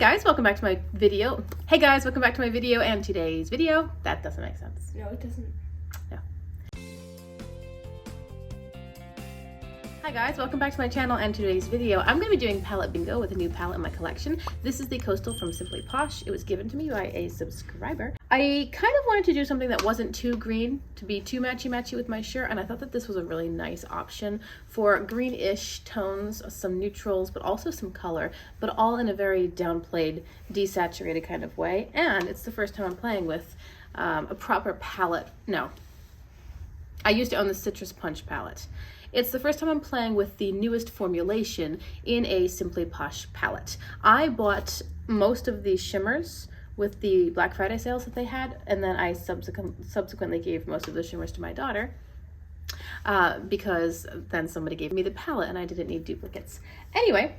Guys, welcome back to my video. Hey guys, welcome back to my video and today's video. That doesn't make sense. No, it doesn't. No. Hi guys, welcome back to my channel and today's video. I'm going to be doing palette bingo with a new palette in my collection. This is the Coastal from Simply Posh. It was given to me by a subscriber. I kind of wanted to do something that wasn't too green, to be too matchy-matchy with my shirt, and I thought that this was a really nice option for greenish tones, some neutrals, but also some color, but all in a very downplayed, desaturated kind of way. And it's the first time I'm playing with a proper palette. No, I used to own the Citrus Punch palette. It's the first time I'm playing with the newest formulation in a Simply Posh palette. I bought most of these shimmers with the Black Friday sales that they had, and then I subsequently gave most of the shimmers to my daughter because then somebody gave me the palette and I didn't need duplicates. Anyway,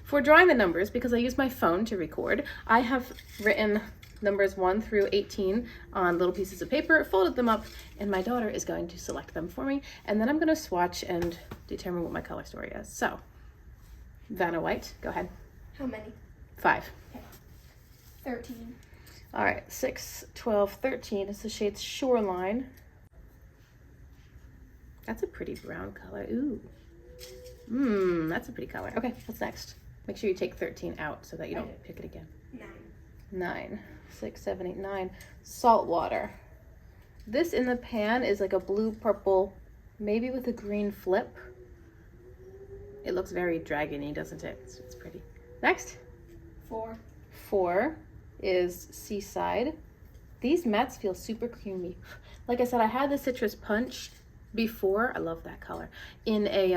for drawing the numbers, because I use my phone to record, I have written numbers 1 through 18 on little pieces of paper, folded them up, and my daughter is going to select them for me, and then I'm going to swatch and determine what my color story is. So, Vanna White, go ahead. How many? 5. Okay. 13. All right, 6, 12, 13 is the shade Shoreline. That's a pretty brown color. Ooh. That's a pretty color. Okay, what's next? Make sure you take 13 out so that you don't pick it again. 9, 6, 7, 8, 9. Saltwater. This in the pan is like a blue purple, maybe with a green flip. It looks very dragony, doesn't it? It's pretty. Next. 4. 4 is Seaside. These mattes feel super creamy. Like I said, I had the Citrus Punch before. I love that color in a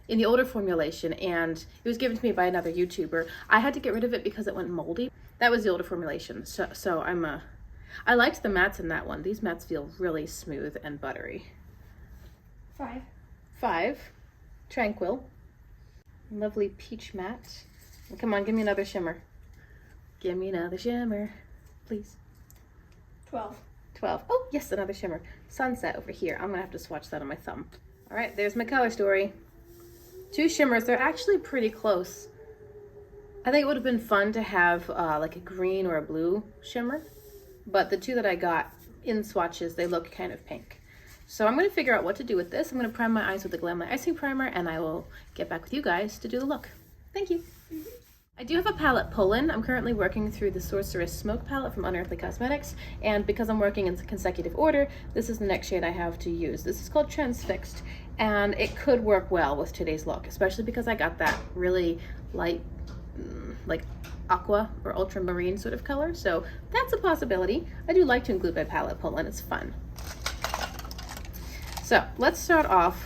in the older formulation, and it was given to me by another YouTuber. I had to get rid of it because it went moldy. That was the older formulation. So I liked the mattes in that one. These mattes feel really smooth and buttery. 5. 5, Tranquil. Lovely peach matte. Come on, give me another shimmer. Give me another shimmer, please. 12. 12. Oh, yes, another shimmer. Sunset over here. I'm gonna have to swatch that on my thumb. All right, there's my color story. 2 shimmers. They're actually pretty close. I think it would have been fun to have like a green or a blue shimmer, but the 2 that I got in swatches, they look kind of pink. So I'm going to figure out what to do with this. I'm going to prime my eyes with the Glam Light Icing Primer, and I will get back with you guys to do the look. Thank you. I do have a palette pull-in. I'm currently working through the Sorceress Smoke palette from Unearthly Cosmetics, and because I'm working in consecutive order, this is the next shade I have to use. This is called Transfixed, and it could work well with today's look, especially because I got that really light, like aqua or ultramarine sort of color, so that's a possibility. I do like to include my palette pull-in. It's fun. So let's start off.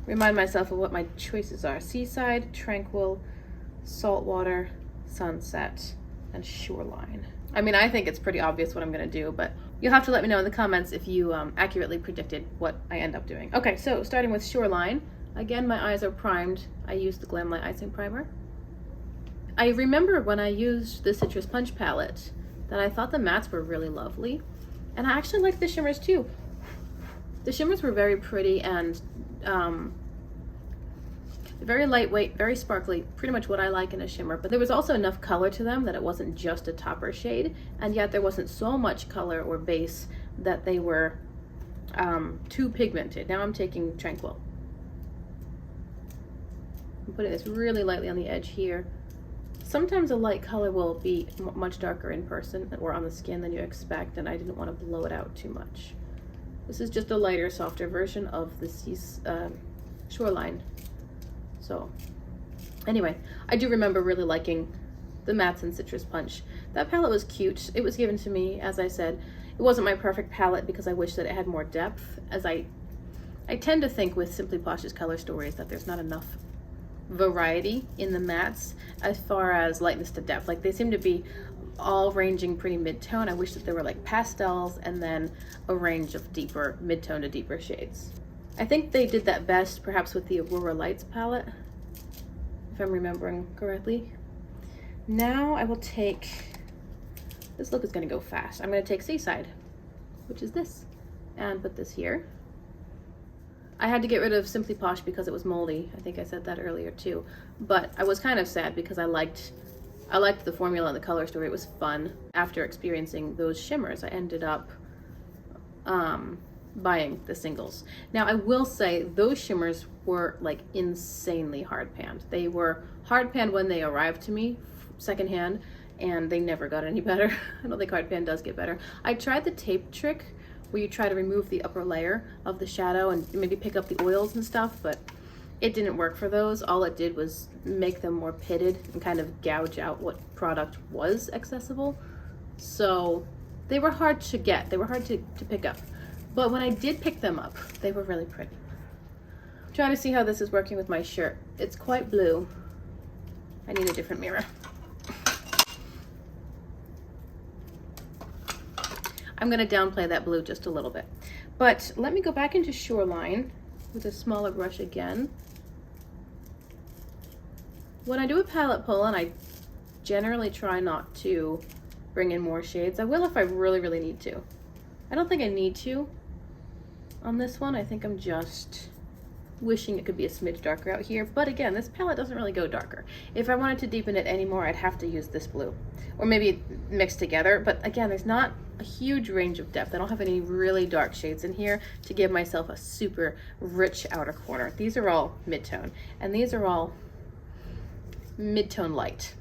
Remind myself of what my choices are. Seaside, Tranquil, Saltwater, Sunset, and Shoreline. I mean, I think it's pretty obvious what I'm gonna do, but you'll have to let me know in the comments if you accurately predicted what I end up doing. Okay, so starting with Shoreline. Again, my eyes are primed. I used the Glam Light Icing Primer. I remember when I used the Citrus Punch palette that I thought the mattes were really lovely, and I actually liked the shimmers too. The shimmers were very pretty and very lightweight, very sparkly, pretty much what I like in a shimmer, but there was also enough color to them that it wasn't just a topper shade, and yet there wasn't so much color or base that they were too pigmented. Now I'm taking Tranquil. I'm putting this really lightly on the edge here. Sometimes a light color will be much darker in person or on the skin than you expect, and I didn't want to blow it out too much. This is just a lighter, softer version of the Shoreline. So anyway, I do remember really liking the mattes in Citrus Punch. That palette was cute. It was given to me, as I said. It wasn't my perfect palette because I wish that it had more depth, as I tend to think with Simply Posh's color stories that there's not enough variety in the mattes as far as lightness to depth. Like, they seem to be all ranging pretty mid-tone. I wish that there were like pastels and then a range of deeper mid-tone to deeper shades. I think they did that best perhaps with the Aurora Lights palette, if I'm remembering correctly. Now I will take, this look is going to go fast. I'm going to take Seaside, which is this, and put this here. I had to get rid of Simply Posh because it was moldy. I think I said that earlier too. But I was kind of sad because I liked I liked the formula and the color story. It was fun. After experiencing those shimmers, I ended up buying the singles. Now I will say those shimmers were like insanely hard panned. They were hard panned when they arrived to me secondhand, and they never got any better. I don't think hard pan does get better. I tried the tape trick where you try to remove the upper layer of the shadow and maybe pick up the oils and stuff, but it didn't work for those. All it did was make them more pitted and kind of gouge out what product was accessible. So they were hard to get. They were hard to pick up. But when I did pick them up, they were really pretty. I'm trying to see how this is working with my shirt. It's quite blue. I need a different mirror. I'm gonna downplay that blue just a little bit. But let me go back into Shoreline with a smaller brush again. When I do a palette pull, and I generally try not to bring in more shades. I will if I really, really need to. I don't think I need to on this one. I think I'm just wishing it could be a smidge darker out here. But again, this palette doesn't really go darker. If I wanted to deepen it anymore, I'd have to use this blue. Or maybe mix together. But again, there's not a huge range of depth. I don't have any really dark shades in here to give myself a super rich outer corner. These are all mid-tone. And these are all mid-tone light.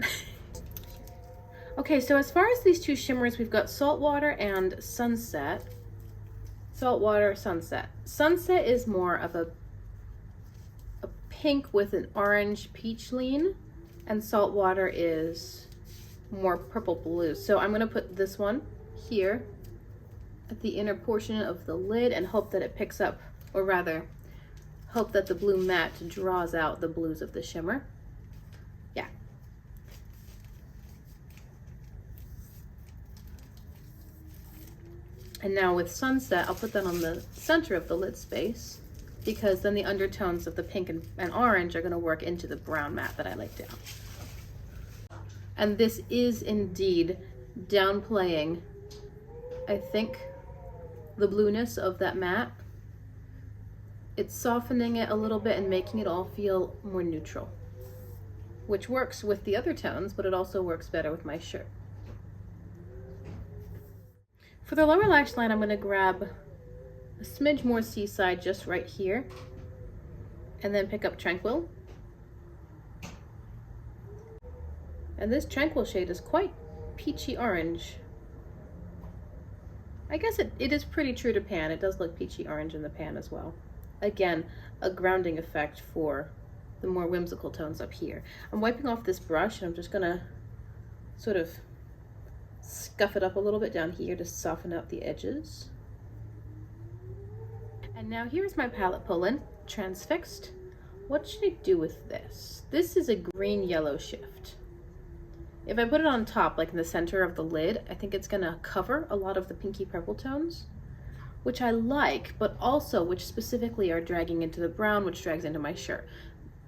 Okay, so as far as these two shimmers, we've got Saltwater and Sunset. Saltwater, Sunset. Sunset is more of a pink with an orange peach lean, and Saltwater is more purple blue. So I'm gonna put this one here at the inner portion of the lid and hope that it picks up, or rather, hope that the blue matte draws out the blues of the shimmer. Yeah. And now with Sunset, I'll put that on the center of the lid space, because then the undertones of the pink and orange are gonna work into the brown matte that I laid down. And this is indeed downplaying, I think, the blueness of that matte. It's softening it a little bit and making it all feel more neutral, which works with the other tones, but it also works better with my shirt. For the lower lash line, I'm gonna grab a smidge more Seaside just right here, and then pick up Tranquil. And this Tranquil shade is quite peachy orange. I guess it is pretty true to pan. It does look peachy orange in the pan as well. Again, a grounding effect for the more whimsical tones up here. I'm wiping off this brush, and I'm just gonna sort of scuff it up a little bit down here to soften out the edges. And now here's my palette pull-in, transfixed. What should I do with this? This is a green-yellow shift. If I put it on top, like in the center of the lid, I think it's gonna cover a lot of the pinky purple tones, which I like, but also which specifically are dragging into the brown, which drags into my shirt.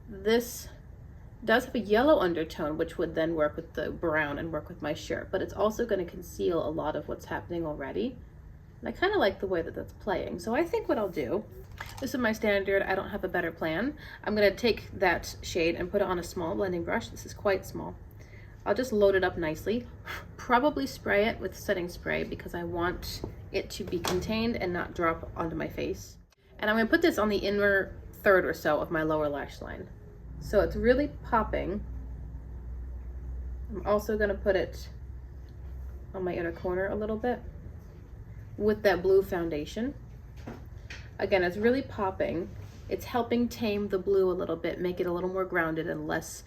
This does have a yellow undertone, which would then work with the brown and work with my shirt, but it's also gonna conceal a lot of what's happening already. And I kind of like the way that that's playing. So I think what I'll do, this is my standard, I don't have a better plan. I'm gonna take that shade and put it on a small blending brush. This is quite small. I'll just load it up nicely, probably spray it with setting spray because I want it to be contained and not drop onto my face. And I'm gonna put this on the inner third or so of my lower lash line. So it's really popping. I'm also gonna put it on my inner corner a little bit with that blue foundation. Again, it's really popping. It's helping tame the blue a little bit, make it a little more grounded and less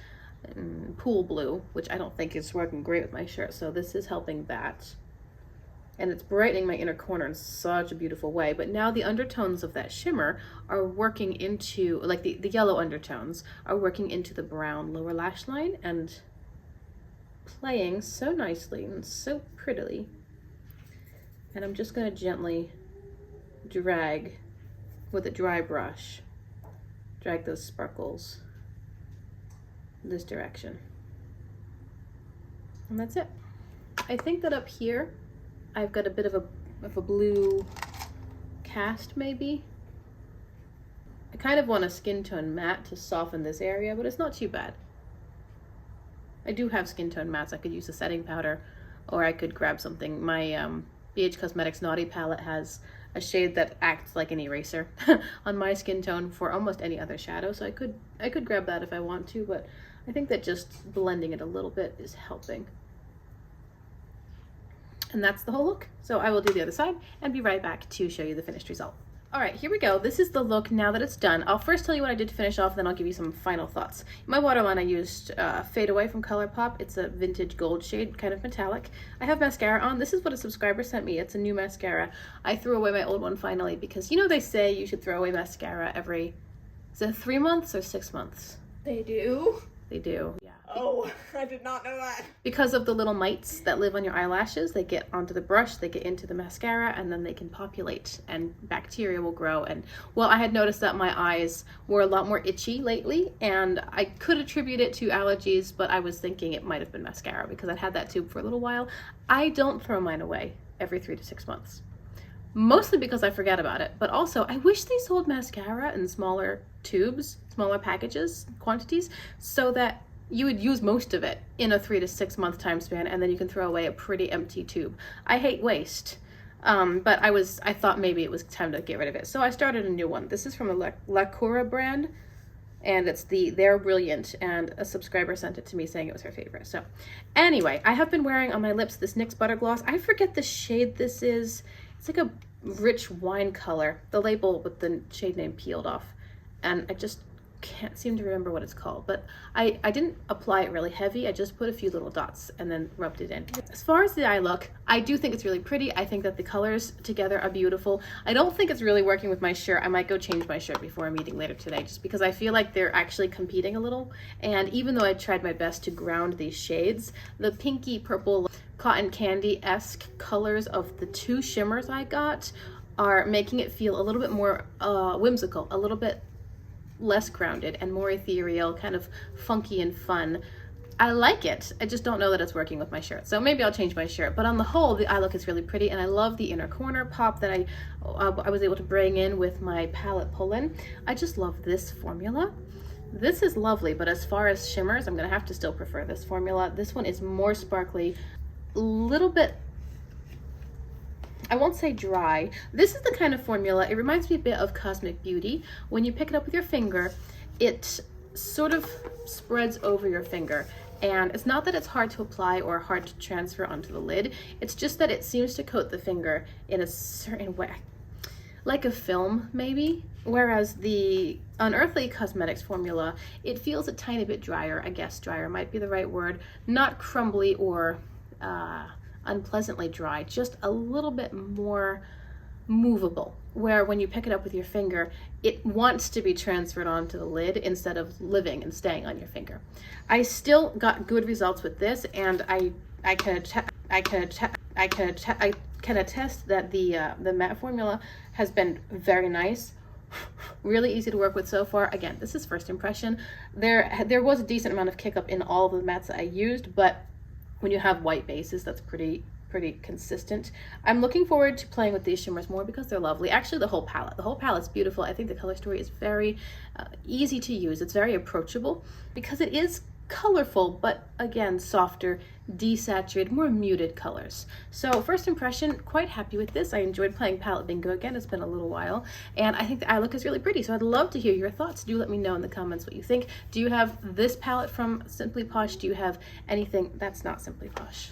pool blue, which I don't think is working great with my shirt. So this is helping that. And it's brightening my inner corner in such a beautiful way. But now the undertones of that shimmer are working into, like the yellow undertones are working into the brown lower lash line and playing so nicely and so prettily. And I'm just gonna gently drag with a dry brush, drag those sparkles this direction. And that's it. I think that up here, I've got a bit of a blue cast maybe. I kind of want a skin tone matte to soften this area, but it's not too bad. I do have skin tone mattes. I could use a setting powder, or I could grab something. My BH Cosmetics Naughty palette has a shade that acts like an eraser on my skin tone for almost any other shadow, so I could grab that if I want to, but I think that just blending it a little bit is helping. And that's the whole look. So I will do the other side and be right back to show you the finished result. All right, here we go. This is the look now that it's done. I'll first tell you what I did to finish off, then I'll give you some final thoughts. In my waterline, I used Fade Away from ColourPop. It's a vintage gold shade, kind of metallic. I have mascara on. This is what a subscriber sent me. It's a new mascara. I threw away my old one finally because, you know, they say you should throw away mascara every, is it 3 months or 6 months? They do? They do, yeah. Oh, I did not know that. Because of the little mites that live on your eyelashes, they get onto the brush, they get into the mascara, and then they can populate and bacteria will grow. And well, I had noticed that my eyes were a lot more itchy lately, and I could attribute it to allergies, but I was thinking it might have been mascara because I'd had that tube for a little while. I don't throw mine away every 3 to 6 months. Mostly because I forget about it, but also I wish they sold mascara in smaller tubes, smaller packages, quantities, so that you would use most of it in a 3 to 6 month time span, and then you can throw away a pretty empty tube. I hate waste, but I thought maybe it was time to get rid of it. So I started a new one. This is from the La Cura brand, and it's the They're Brilliant, and a subscriber sent it to me saying it was her favorite. So anyway, I have been wearing on my lips this NYX Butter Gloss. I forget the shade this is. It's like a rich wine color. The label with the shade name peeled off, and I just can't seem to remember what it's called, but I didn't apply it really heavy. I just put a few little dots and then rubbed it in. As far as the eye look, I do think it's really pretty. I think that the colors together are beautiful. I don't think it's really working with my shirt. I might go change my shirt before a meeting later today, just because I feel like they're actually competing a little. And even though I tried my best to ground these shades, the pinky purple cotton candy-esque colors of the 2 shimmers I got are making it feel a little bit more whimsical, a little bit less grounded and more ethereal, kind of funky and fun. I like it. I just don't know that it's working with my shirt. So maybe I'll change my shirt. But on the whole, the eye look is really pretty, and I love the inner corner pop that I was able to bring in with my palette pull-in. I just love this formula. This is lovely, but as far as shimmers, I'm gonna have to still prefer this formula. This one is more sparkly, a little bit, I won't say dry. This is the kind of formula, it reminds me a bit of Cosmic Beauty. When you pick it up with your finger, it sort of spreads over your finger. And it's not that it's hard to apply or hard to transfer onto the lid. It's just that it seems to coat the finger in a certain way. Like a film, maybe. Whereas the Unearthly Cosmetics formula, it feels a tiny bit drier. I guess drier might be the right word. Not crumbly or unpleasantly dry, just a little bit more movable, where when you pick it up with your finger, it wants to be transferred onto the lid instead of living and staying on your finger. I still got good results with this, and I can attest that the matte formula has been very nice. Really easy to work with so far. Again, this is first impression. There was a decent amount of kick up in all of the mattes that I used, but when you have white bases, that's pretty consistent. I'm looking forward to playing with these shimmers more because they're lovely. Actually, the whole palette's beautiful. I think the color story is very easy to use. It's very approachable because it is colorful, but again, softer, desaturated, more muted colors. So first impression, quite happy with this. I enjoyed playing palette bingo again. It's been a little while, and I think the eye look is really pretty. So I'd love to hear your thoughts. Do let me know in the comments what you think. Do you have this palette from Simply Posh? Do you have anything that's not Simply Posh?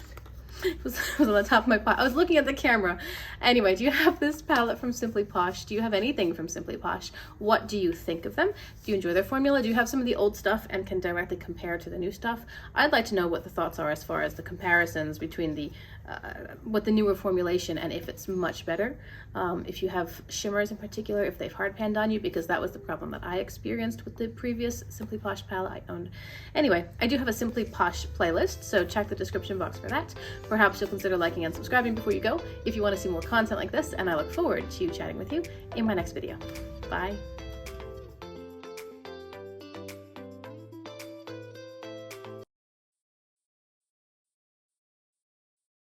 It was on the top of my pot. I was looking at the camera. Anyway, do you have this palette from Simply Posh? Do you have anything from Simply Posh? What do you think of them? Do you enjoy their formula? Do you have some of the old stuff and can directly compare to the new stuff? I'd like to know what the thoughts are as far as the comparisons between the what the newer formulation and if it's much better. If you have shimmers in particular, if they've hard panned on you, because that was the problem that I experienced with the previous Simply Posh palette I owned. Anyway, I do have a Simply Posh playlist, so check the description box for that. Perhaps you'll consider liking and subscribing before you go if you want to see more content like this, and I look forward to chatting with you in my next video. Bye.